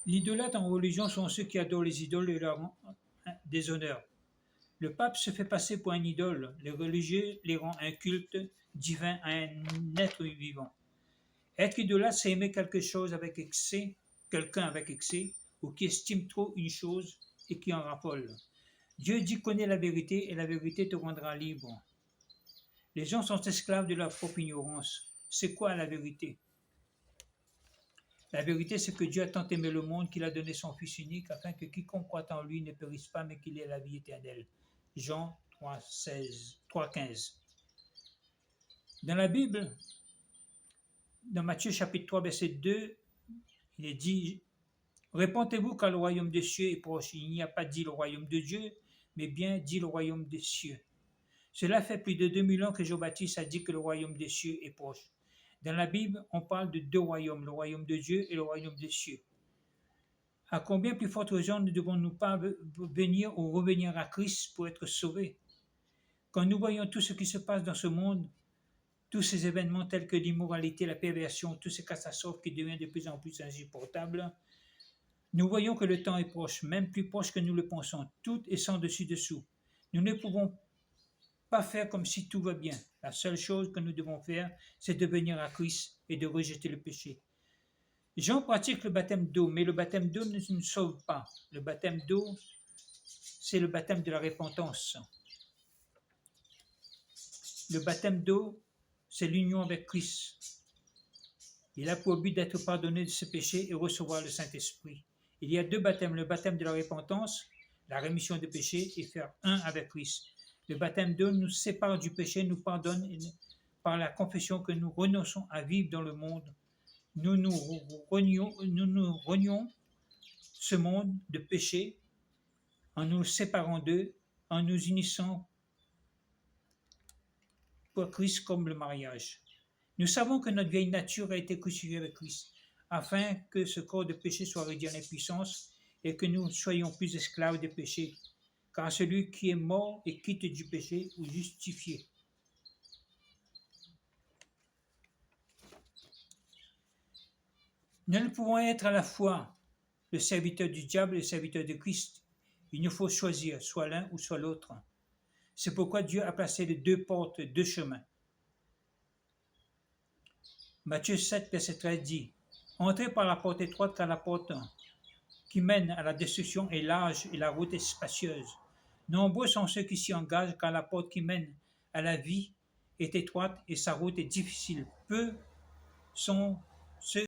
L'idolâtre en religion sont ceux qui adorent les idoles et leur rendent des honneurs. Le pape se fait passer pour un idole. Les religieux les rendent un culte divin à un être vivant. Être idolâtre, c'est aimer quelqu'un avec excès, ou qui estime trop une chose et qui en raffole. Dieu dit connais la vérité et la vérité te rendra libre. Les gens sont esclaves de leur propre ignorance. C'est quoi la vérité? La vérité, c'est que Dieu a tant aimé le monde qu'il a donné son Fils unique afin que quiconque croit en lui ne périsse pas mais qu'il ait la vie éternelle. Jean 3,15. Dans la Bible, dans Matthieu chapitre 3, verset 2, il est dit « Répondez-vous car le royaume des cieux est proche. Il n'y a pas dit le royaume de Dieu, mais bien dit le royaume des cieux. » Cela fait plus de 2000 ans que Jean-Baptiste a dit que le royaume des cieux est proche. Dans la Bible, on parle de deux royaumes, le royaume de Dieu et le royaume des cieux. À combien plus forte raison ne devons-nous pas venir ou revenir à Christ pour être sauvés? Quand nous voyons tout ce qui se passe dans ce monde, tous ces événements tels que l'immoralité, la perversion, toutes ces catastrophes qui deviennent de plus en plus insupportables, nous voyons que le temps est proche, même plus proche que nous le pensons. Tout est sans dessus-dessous. Nous ne pouvons pas faire comme si tout va bien. La seule chose que nous devons faire, c'est de venir à Christ et de rejeter le péché. Jean pratique le baptême d'eau, mais le baptême d'eau ne nous sauve pas. Le baptême d'eau, c'est le baptême de la repentance. Le baptême d'eau, c'est l'union avec Christ. Il a pour but d'être pardonné de ses péchés et recevoir le Saint-Esprit. Il y a deux baptêmes, le baptême de la repentance, la rémission des péchés et faire un avec Christ. Le baptême d'eau nous sépare du péché, nous pardonne par la confession que nous renonçons à vivre dans le monde. Nous renions ce monde de péché en nous séparant d'eux, en nous unissant pour Christ comme le mariage. Nous savons que notre vieille nature a été crucifiée avec Christ, afin que ce corps de péché soit réduit en impuissance et que nous soyons plus esclaves des péchés, car celui qui est mort est quitte du péché ou justifié. Nous ne pouvons être à la fois le serviteur du diable et le serviteur de Christ. Il nous faut choisir soit l'un ou soit l'autre. C'est pourquoi Dieu a placé les deux portes, deux chemins. Matthieu 7, verset 13 dit « Entrez par la porte étroite, car la porte qui mène à la destruction est large et la route est spacieuse. Nombreux sont ceux qui s'y engagent, car la porte qui mène à la vie est étroite et sa route est difficile. Peu sont ceux